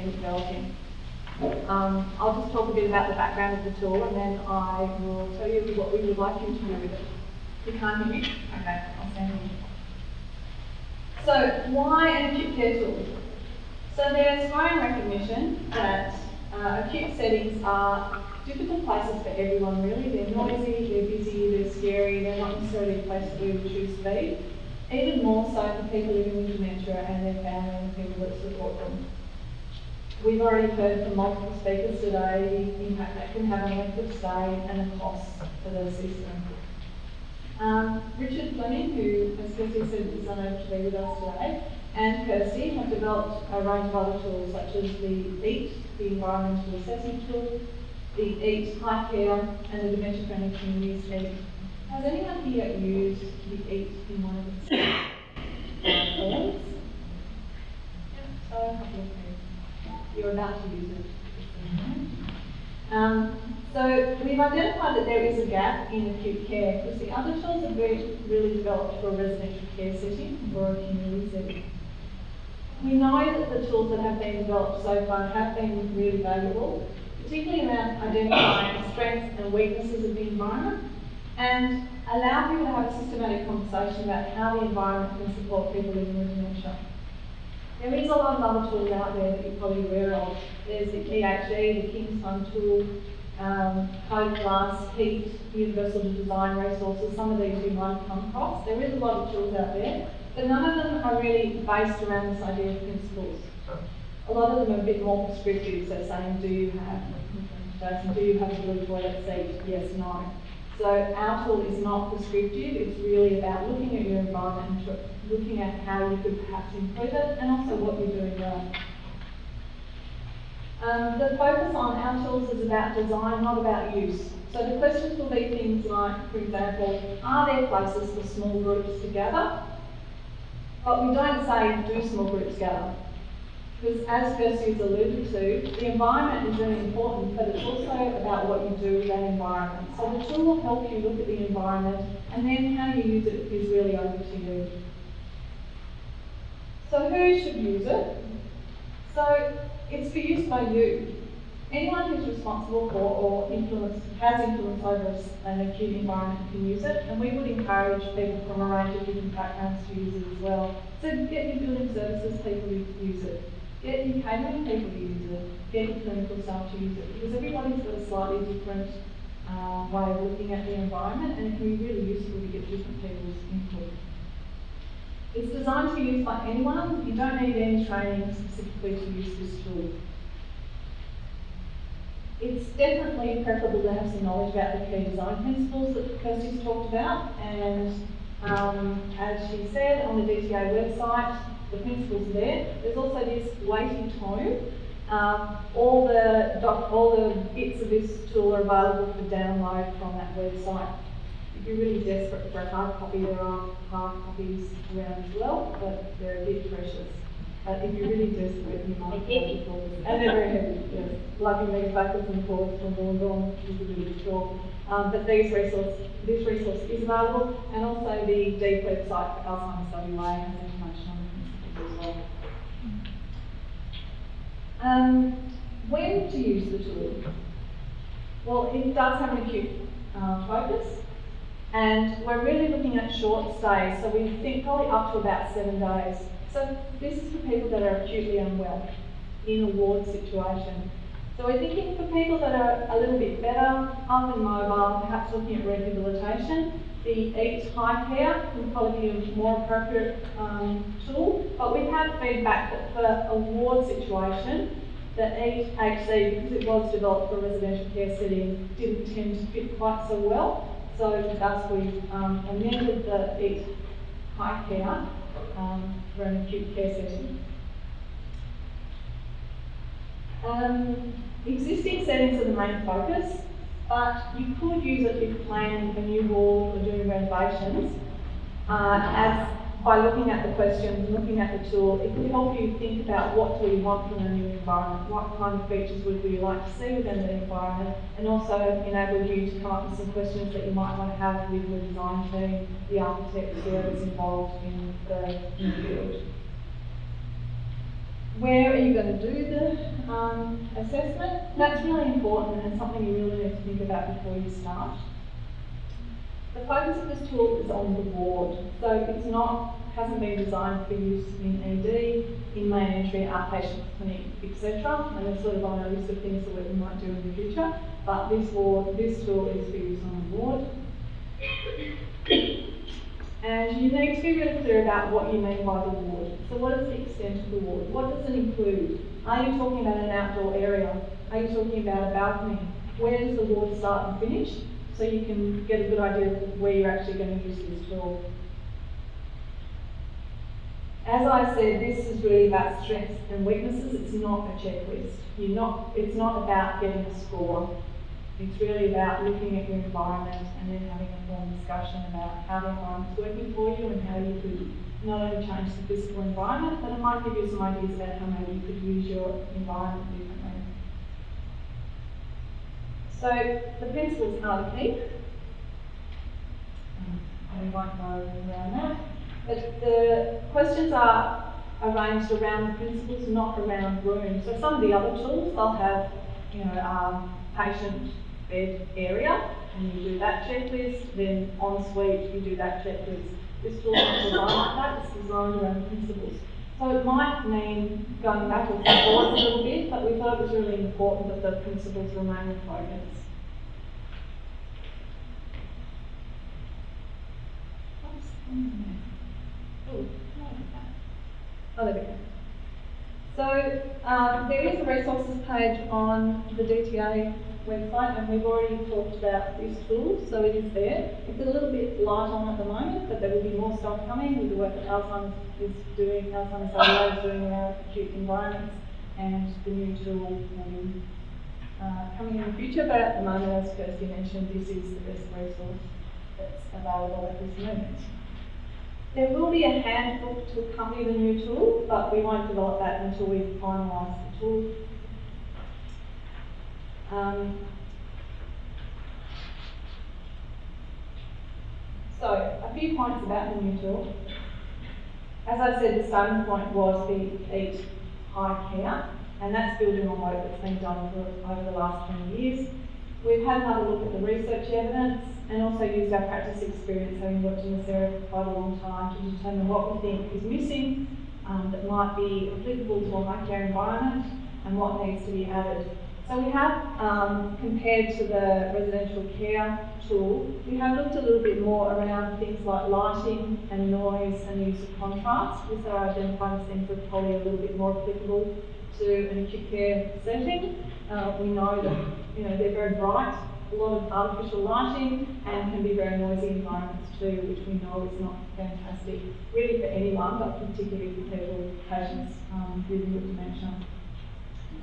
been developing. I'll just talk a bit about the background of the tool, and then I will tell you what we would like you to do with it. You can't hear me? Okay, I'll stand here. So, why an acute care tool? So there's growing recognition that acute settings are difficult places for everyone really. They're noisy, they're busy, they're scary, they're not necessarily a place that we would choose to be. Even more so for people living with dementia and their family and the people that support them. We've already heard from multiple speakers today the impact that can have on length of stay and the costs for the system. Richard Fleming, who, as Kirsty said, is unable to be with us today, and Kirsty have developed a range of other tools such as the EAT, the environmental assessment tool, the EAT high care, and the dementia friendly communities team. Has anyone here used the EAT in one of its forms? Yeah, so a couple of people. You're about to use it. So we've identified that there is a gap in acute care because the other tools have really developed for a residential care setting or a community setting. We know that the tools that have been developed so far have been really valuable, particularly around identifying strengths and weaknesses of the environment, and allow people to have a systematic conversation about how the environment can support people living with dementia. There is a lot of other tools out there that you're probably aware of. There's the EHE, the King's Fund tool, Code Glass, HEAT, Universal Design Resources. Some of these you might have come across. There is a lot of tools out there, but none of them are really based around this idea of principles. A lot of them are a bit more prescriptive, so saying, do you have a blue toilet seat? Yes, no. So our tool is not prescriptive, it's really about looking at your environment and looking at how you could perhaps improve it and also what you're doing well. The focus on our tools is about design, not about use. So the questions will be things like, for example, are there places for small groups to gather? But we don't say, do small groups gather? Because as Kirsty has alluded to, the environment is really important, but it's also about what you do with that environment. So the tool will help you look at the environment, and then how you use it is really over to you. So who should use it? So it's for use by you. Anyone who's responsible for or has influence over an acute environment can use it, and we would encourage people from a range of different backgrounds to use it as well. So get your building services people to use it. Get your catering people to use it, get your clinical staff to use it, because everybody's got a slightly different way of looking at the environment, and it can be really useful to get different people's input. It's designed to be used by anyone. You don't need any training specifically to use this tool. It's definitely preferable to have some knowledge about the key design principles that Kirsty's talked about, and as she said on the DTA website, the principles are there. There's also this weighty tome. All the bits of this tool are available for download from that website. If you're really desperate for a hard copy, there are hard copies around as well, but they're a bit precious. If you're really desperate, you might be able to. And they're very heavy, yes. Luckily, backwards and forwards from Wollongong, which is a bit of a chore. But this resource is available, and also the DEEP website for Alzheimer's WA has information on the principles as well. When to use the tool? Well, it does have an acute focus, and we're really looking at short stays, so we think probably up to about 7 days. So this is for people that are acutely unwell in a ward situation. So we're thinking for people that are a little bit better, up and mobile, perhaps looking at rehabilitation, the EAT high care would probably be a more appropriate tool. But we've had feedback that for a ward situation, the EAT HC, because it was developed for a residential care setting, didn't tend to fit quite so well. So thus we've amended the EAT high care for an acute care setting. Existing settings are the main focus, but you could use it if you're planning a new ward or doing renovations. By looking at the questions and looking at the tool, it could help you think about what do we want from a new environment, what kind of features would we like to see within the environment, and also enable you to come up with some questions that you might want to have with the design team, the architects, whoever's involved in the build. Where are you going to do the assessment? That's really important and something you really need to think about before you start. The focus of this tool is on the ward, so it's not, hasn't been designed for use in ED, in main entry, outpatient clinic, etc. And it's sort of on a list of things that we might do in the future. But this tool is for use on the ward. And you need to be really clear about what you mean by the ward. So what is the extent of the ward? What does it include? Are you talking about an outdoor area? Are you talking about a balcony? Where does the ward start and finish? So you can get a good idea of where you're actually going to use this tool. As I said, this is really about strengths and weaknesses. It's not a checklist. It's not about getting a score. It's really about looking at your environment and then having a formal discussion about how the environment's working for you and how you could not only change the physical environment, but it might give you some ideas about how maybe you could use your environment differently. So the principles are the key. I won't go around that. But the questions are arranged around the principles, not around rooms. So some of the other tools, they'll have, patient bed area, and you do that checklist. Then ensuite, you do that checklist. This tool is designed like that. It's designed around principles. So it might mean going backwards and forwards a little bit, but we thought it was really important that the principles remain in focus. Oh, there we go. So there is a resources page on the DTA website, and we've already talked about this tool, so it is there. It's a little bit light on at the moment, but there will be more stuff coming with the work that Alzheimer's is doing, Alzheimer's Radio is doing around acute environments, and the new tool will be coming in the future. But at the moment, as Kirsty mentioned, this is the best resource that's available at this moment. There will be a handbook to accompany the new tool, but we won't develop that until we finalise the tool. So, a few points about the new tool. As I said, the starting point was the EAT high care, and that's building on work that's been done over the last 20 years. We've had another look at the research evidence and also used our practice experience, having worked in this area for quite a long time, to determine what we think is missing that might be applicable to a high care environment and what needs to be added. So we have, compared to the residential care tool, we have looked a little bit more around things like lighting and noise and the use of contrast. These are identified as things that are probably a little bit more applicable to an acute care setting. We know that they're very bright, a lot of artificial lighting, and can be very noisy environments too, which we know is not fantastic really for anyone, but particularly for patients living with dementia.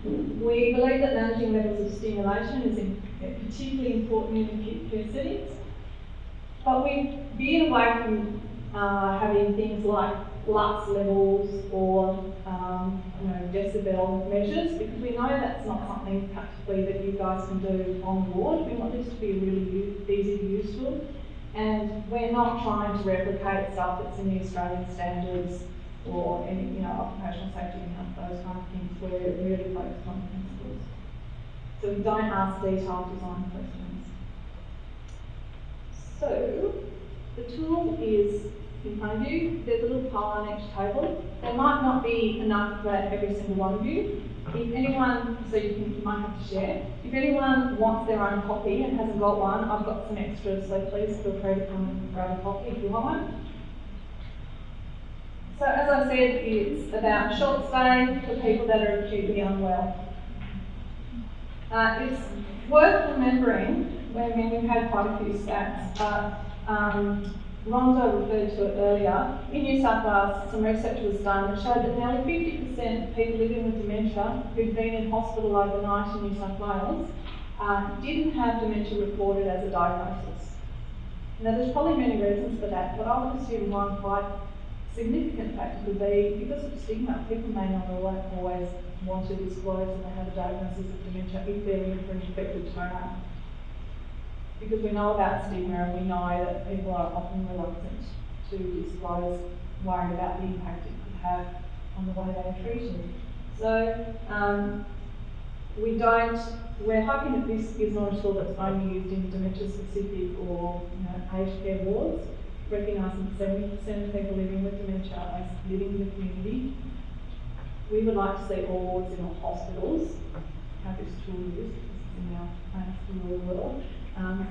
We believe that managing levels of stimulation is particularly important in acute care settings, but we've veered away from having things like lux levels or decibel measures, because we know that's not something practically that you guys can do on the ward. We want this to be a really easy to use tool, and we're not trying to replicate stuff that's in the Australian standards or any occupational safety and health, those kind of things. We're really focused on principles. So we don't ask detailed design questions. So the tool is in front of you. There's a little pile on each table. There might not be enough for every single one of you. If anyone, you might have to share. If anyone wants their own copy and hasn't got one, I've got some extras, so please feel free to come and grab a copy if you want one. So as I said, it's about short stay for people that are acutely unwell. It's worth remembering, we've had quite a few stats, but Rhonda referred to it earlier. In New South Wales, some research was done that showed that nearly 50% of people living with dementia who'd been in hospital overnight in New South Wales didn't have dementia reported as a diagnosis. Now, there's probably many reasons for that, but I would assume one quite significant factor could be because of stigma. People may not always want to disclose that they have a diagnosis of dementia if they're in for an infected turnout. Because we know about stigma and we know that people are often reluctant to disclose, worried about the impact it could have on the way they're treated. So we're hoping that this is not a tool that's only used in dementia specific or aged care wards, recognising 70% of people living with dementia are living in the community. We would like to see all wards in all hospitals have this tool used, this is in our plans for the world,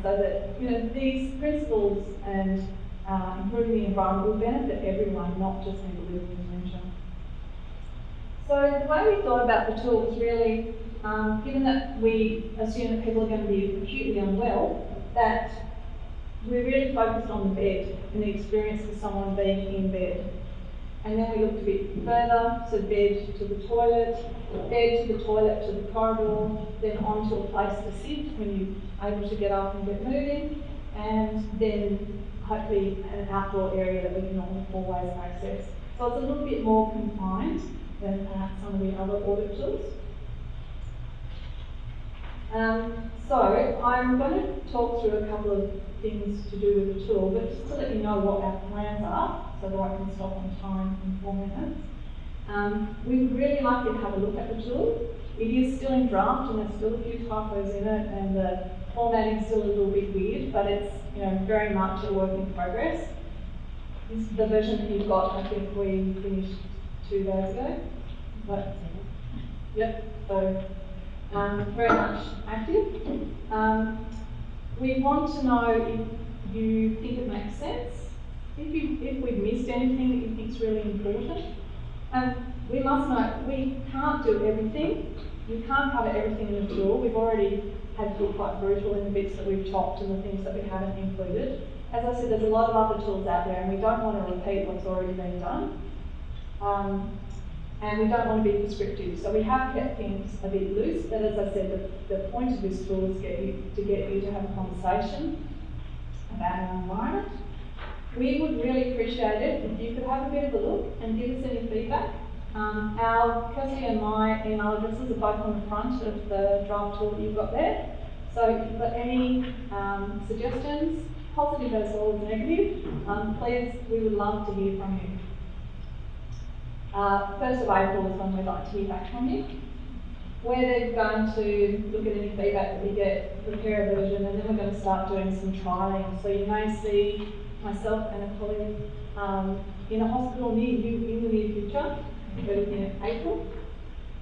so that these principles and improving the environment will benefit everyone, not just people living with dementia. So the way we thought about the tool was really, given that we assume that people are going to be acutely unwell, that we're really focused on the bed and the experience of someone being in bed. And then we looked a bit further, so bed to the toilet, bed to the toilet to the corridor, then onto a place to sit when you're able to get up and get moving, and then hopefully an outdoor area that we can always access. So it's a little bit more confined than perhaps some of the other audit tools. So I'm going to talk through a couple of things to do with the tool, but just to let you know what our plans are, so that I can stop on time in 4 minutes. We would really like you to have a look at the tool. It is still in draft and there's still a few typos in it, and the formatting is still a little bit weird, but it's very much a work in progress. This is the version that you've got, I think we finished 2 days ago. But, yep, so very much active. We want to know if you think it makes sense, if we've missed anything that you think is really important. We must know we can't do everything. We can't cover everything in the tool. We've already had to be quite brutal in the bits that we've chopped and the things that we haven't included. As I said, there's a lot of other tools out there and we don't want to repeat what's already been done. And we don't want to be prescriptive. So we have kept things a bit loose, but as I said, the point of this tool is to get you to have a conversation about our environment. We would really appreciate it if you could have a bit of a look and give us any feedback. Kirsty and my email addresses are both on the front of the draft tool that you've got there. So if you've got any suggestions, positive as well as negative, please, we would love to hear from you. 1st of April is when we'd like to hear back from you. We're then going to look at any feedback that we get, prepare a version, and then we're going to start doing some trialling. So you may see myself and a colleague in a hospital near you in the near future, we're looking at April,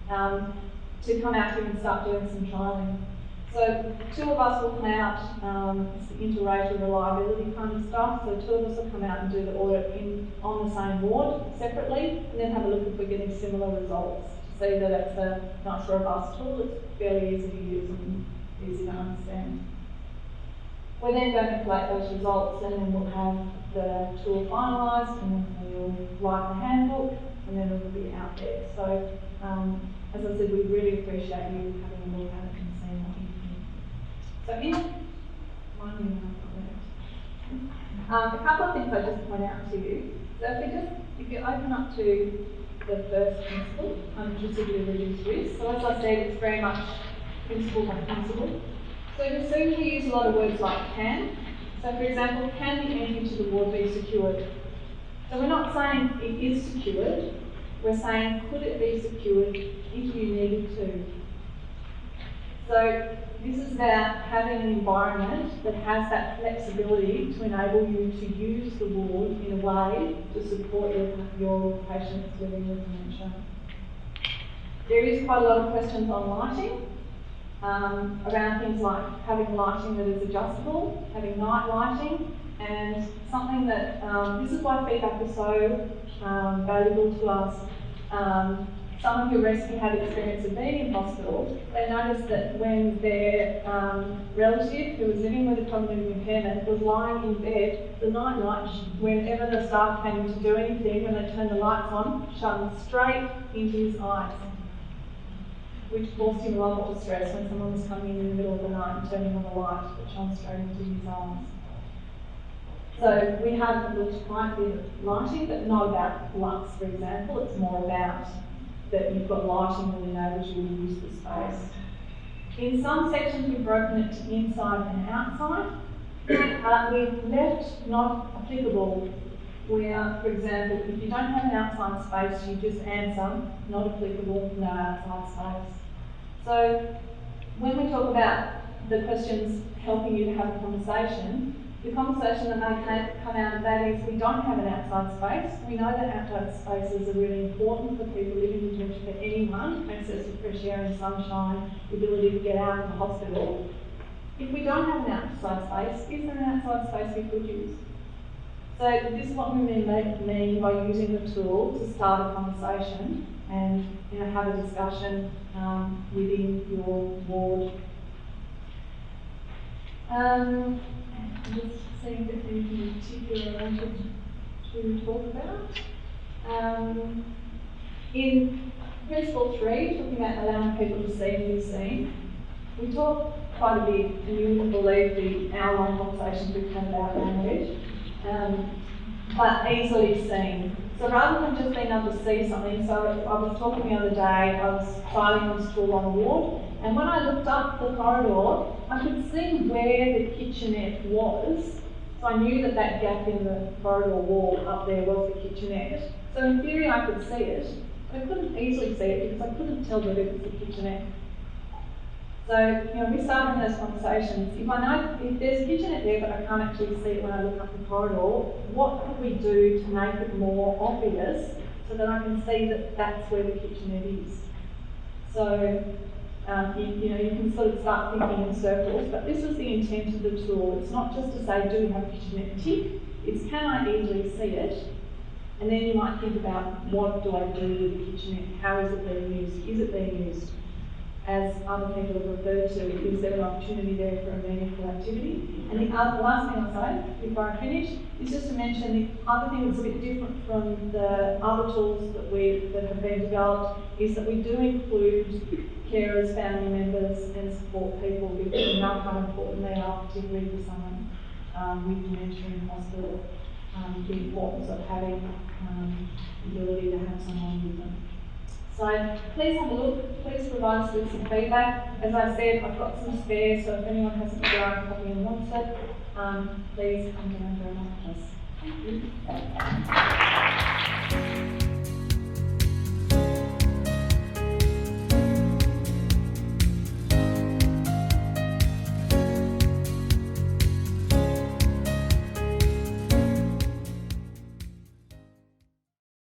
to come out here and start doing some trialling. So 2 of us will come out, it's the inter-rater reliability kind of stuff, so 2 of us will come out and do the audit on the same ward separately, and then have a look if we're getting similar results. To see that it's a nice robust tool, it's fairly easy to use and easy to understand. We're then going to collect those results and then we'll have the tool finalised and then we'll write the handbook and then it will be out there. So as I said, we really appreciate you having a look at it and seeing what you think. So a couple of things I just point out to you. So if you open up to the first principle, unreducible reduced risk. So as I said, it's very much principle by principle. So you'll see we use a lot of words like can. So for example, can the entry to the ward be secured? So we're not saying it is secured, we're saying could it be secured if you needed to. So this is about having an environment that has that flexibility to enable you to use the ward in a way to support your patients living with dementia. There is quite a lot of questions on lighting, around things like having lighting that is adjustable, having night lighting, and something that, this is why feedback is so valuable to us. Someone who recently had experience of being in hospital, they noticed that when their relative who was living with a cognitive impairment was lying in bed, the night light, whenever the staff came in to do anything, when they turned the lights on, shone straight into his eyes, which caused him a lot of distress when someone was coming in the middle of the night and turning on the light that shone straight into his eyes. So we have looked quite a bit at lighting, but not about lux, for example. It's more about that you've got lighting that enables you to use the space. In some sections we've broken it to inside and outside. We've left not applicable where, for example, if you don't have an outside space, you just answer, not applicable, no outside space. So when we talk about the questions helping you to have a conversation, the conversation that may come out of that is we don't have an outside space. We know that outside spaces are really important for people living with dementia, for anyone, access to fresh air and sunshine, the ability to get out of the hospital. If we don't have an outside space, is there an outside space we could use? So this is what we mean by using the tool to start a conversation and have a discussion within your ward. I'm just seeing if there's anything in particular I wanted to talk about. In Principle 3, talking about allowing people to see and be seen, we talk quite a bit, and you wouldn't believe the hour-long conversations we've had about language, but easily seen. So rather than just being able to see something, so I was talking the other day, I was trialling on stool on a ward, and when I looked up the corridor, I could see where the kitchenette was. So I knew that that gap in the corridor wall up there was the kitchenette. So in theory I could see it, but I couldn't easily see it because I couldn't tell that it was the kitchenette. So, we start having those conversations. If I know, if there's a kitchenette there but I can't actually see it when I look up the corridor, what could we do to make it more obvious so that I can see that that's where the kitchenette is? So, you can sort of start thinking in circles, but this is the intent of the tool. It's not just to say, do we have a kitchenette tick? It's, can I easily see it? And then you might think about, what do I do with the kitchenette? How is it being used? Is it being used? As other people have referred to, is there an opportunity there for a meaningful activity? And the last thing I'll say before I finish is just to mention the other thing that's a bit different from the other tools that have been developed is that we do include carers, family members and support people because we know how important they are, particularly for someone with dementia in hospital, the importance of having the ability to have someone with them. So please have a look, please provide us with some feedback. As I said, I've got some spare, so if anyone hasn't got a copy and wants it, please come down and grab one of us. Thank you.